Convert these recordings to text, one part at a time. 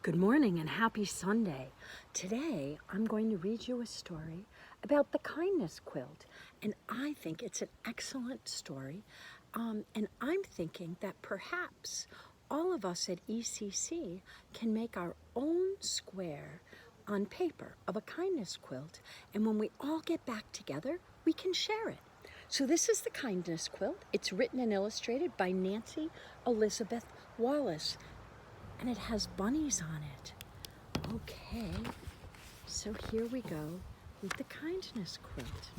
Good morning and happy Sunday. Today I'm going to read you a story about the Kindness Quilt, and I think it's an excellent story. And I'm thinking that perhaps all of us at ECC can make our own square on paper of a kindness quilt, and when we all get back together, we can share it. So this is the Kindness Quilt. It's written and illustrated by Nancy Elizabeth Wallace, and it has bunnies on it. Okay, so here we go with the Kindness Quilt.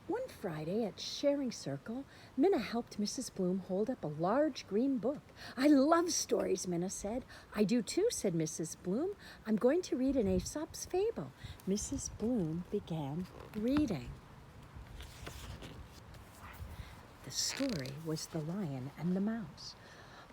One Friday at Sharing Circle, Minna helped Mrs. Bloom hold up a large green book. "I love stories," Minna said. "I do too," said Mrs. Bloom. "I'm going to read an Aesop's fable." Mrs. Bloom began reading. The story was The Lion and the Mouse.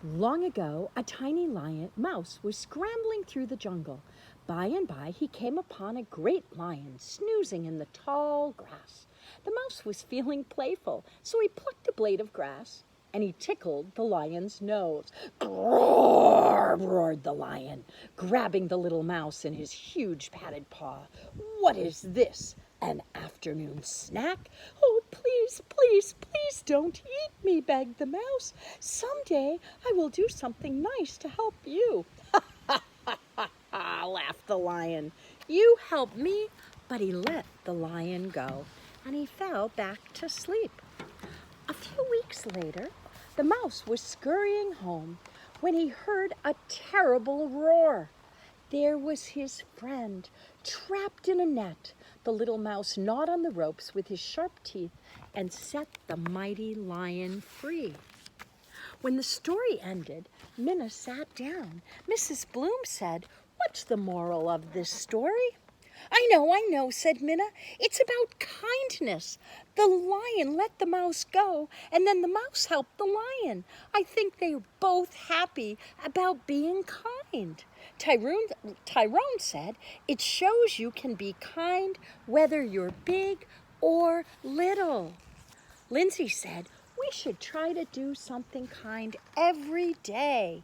Long ago, a tiny mouse was scrambling through the jungle. By and by, he came upon a great lion snoozing in the tall grass. The mouse was feeling playful, so he plucked a blade of grass and he tickled the lion's nose. "Roar!" roared the lion, grabbing the little mouse in his huge padded paw. "What is this? An afternoon snack? Oh, please, please, please don't eat me," begged the mouse. "Someday I will do something nice to help you." "Ha, ha, ha, ha, ha," laughed the lion. "You help me." But he let the lion go, and he fell back to sleep. A few weeks later, the mouse was scurrying home when he heard a terrible roar. There was his friend, trapped in a net. The little mouse gnawed on the ropes with his sharp teeth and set the mighty lion free. When the story ended, Minna sat down. Mrs. Bloom said, "What's the moral of this story?" I know," said Minna. "It's about kindness. The lion let the mouse go, and then the mouse helped the lion. I think they're both happy about being kind." Tyrone said, "It shows you can be kind whether you're big or little." Lindsay said, "We should try to do something kind every day."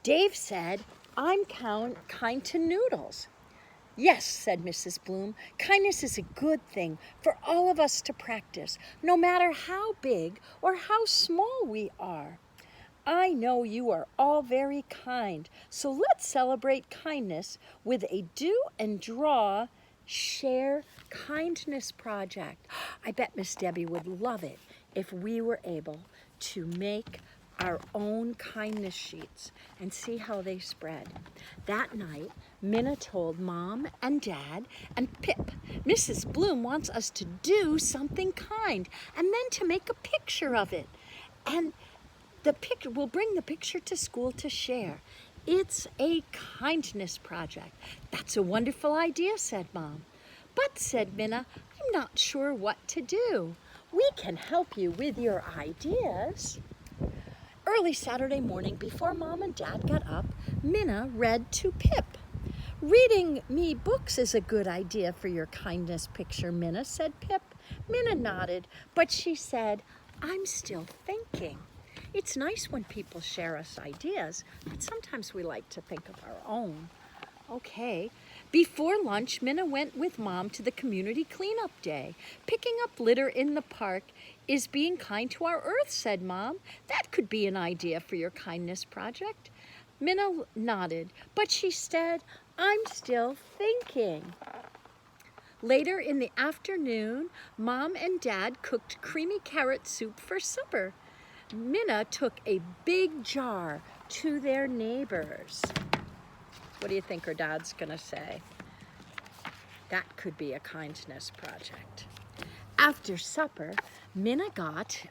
Dave said, "I'm kind to Noodles." "Yes," said Mrs. Bloom, "kindness is a good thing for all of us to practice, no matter how big or how small we are. I know you are all very kind, so let's celebrate kindness with a do and draw share kindness project." I bet Miss Debbie would love it if we were able to make our own kindness sheets and see how they spread. That night, Minna told Mom and Dad and Pip, "Mrs. Bloom wants us to do something kind and then to make a picture of it. And we'll bring the picture to school to share. It's a kindness project." "That's a wonderful idea," said Mom. "But," said Minna, "I'm not sure what to do." "We can help you with your ideas." Early Saturday morning, before Mom and Dad got up, Minna read to Pip. "Reading me books is a good idea for your kindness picture, Minna," said Pip. Minna nodded, but she said, "I'm still thinking." It's nice when people share us ideas, but sometimes we like to think of our own. Okay. Before lunch, Minna went with Mom to the community cleanup day. "Picking up litter in the park is being kind to our earth," said Mom. "That could be an idea for your kindness project." Minna nodded, but she said, "I'm still thinking." Later in the afternoon, Mom and Dad cooked creamy carrot soup for supper. Minna took a big jar to their neighbors. What do you think her dad's gonna say? That could be a kindness project. After supper, Minna got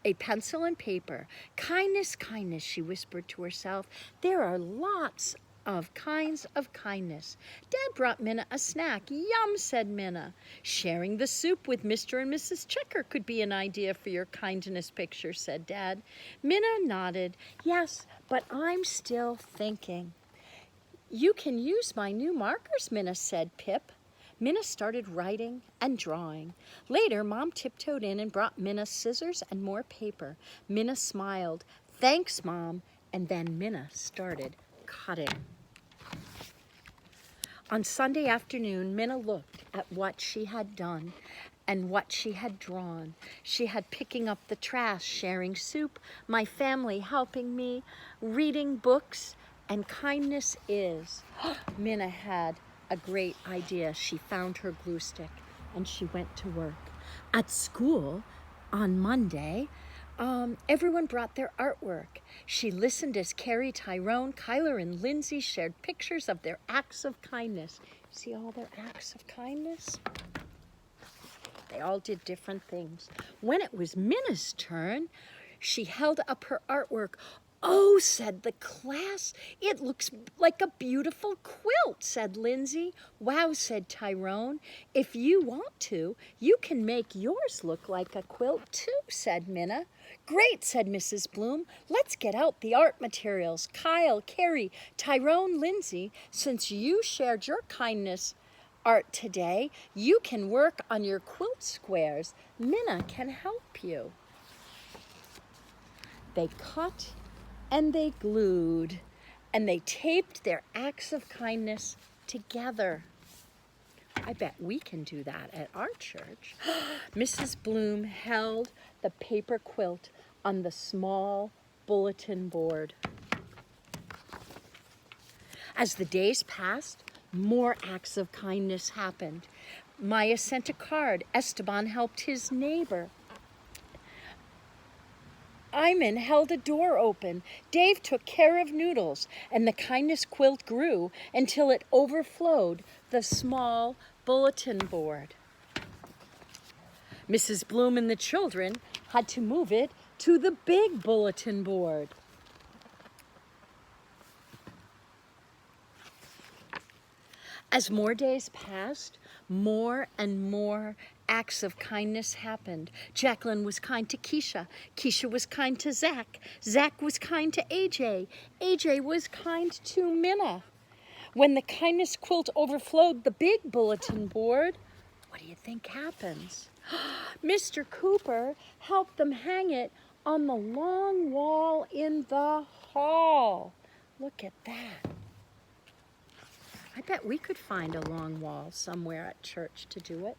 a pencil and paper. "Kindness, kindness," she whispered to herself. "There are lots of kinds of kindness." Dad brought Minna a snack. "Yum," said Minna. "Sharing the soup with Mr. and Mrs. Checker could be an idea for your kindness picture," said Dad. Minna nodded. "Yes, but I'm still thinking." "You can use my new markers," Minna said. Pip. Minna started writing and drawing. Later, Mom tiptoed in and brought Minna scissors and more paper. Minna smiled. "Thanks, Mom." And then Minna started cutting. On Sunday afternoon, Minna looked at what she had done and what she had drawn. She had picking up the trash, sharing soup, my family helping me, reading books, and kindness is. Minna had a great idea. She found her glue stick and she went to work. At school on Monday, everyone brought their artwork. She listened as Carrie, Tyrone, Kyler, and Lindsay shared pictures of their acts of kindness. See all their acts of kindness? They all did different things. When it was Minna's turn, she held up her artwork. "Oh," said the class. "It looks like a beautiful quilt," said Lindsay. "Wow," said Tyrone. "If you want to, you can make yours look like a quilt too," said Minna. "Great," said Mrs. Bloom. "Let's get out the art materials. Kyle, Carrie, Tyrone, Lindsay, since you shared your kindness art today, you can work on your quilt squares. Minna can help you." They cut and they glued and they taped their acts of kindness together. I bet we can do that at our church. Mrs. Bloom held the paper quilt on the small bulletin board. As the days passed, more acts of kindness happened. Maya sent a card. Esteban helped his neighbor. Iman held a door open. Dave took care of Noodles, and the kindness quilt grew until it overflowed the small bulletin board. Mrs. Bloom and the children had to move it to the big bulletin board. As more days passed, more and more acts of kindness happened. Jacqueline was kind to Keisha. Keisha was kind to Zach. Zach was kind to AJ. AJ was kind to Minna. When the kindness quilt overflowed the big bulletin board, what do you think happens? Mr. Cooper helped them hang it on the long wall in the hall. Look at that. I bet we could find a long wall somewhere at church to do it.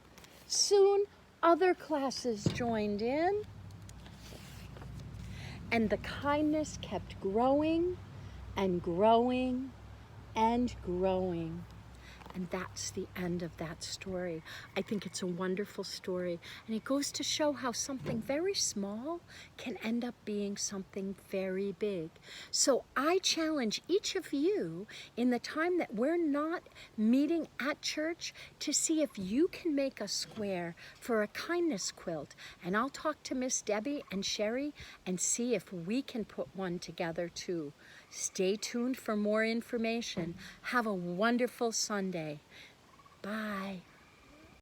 Soon, other classes joined in, and the kindness kept growing and growing and growing. And that's the end of that story. I think it's a wonderful story. And it goes to show how something very small can end up being something very big. So I challenge each of you in the time that we're not meeting at church to see if you can make a square for a kindness quilt. And I'll talk to Miss Debbie and Sherry and see if we can put one together too. Stay tuned for more information. Have a wonderful Sunday. Bye.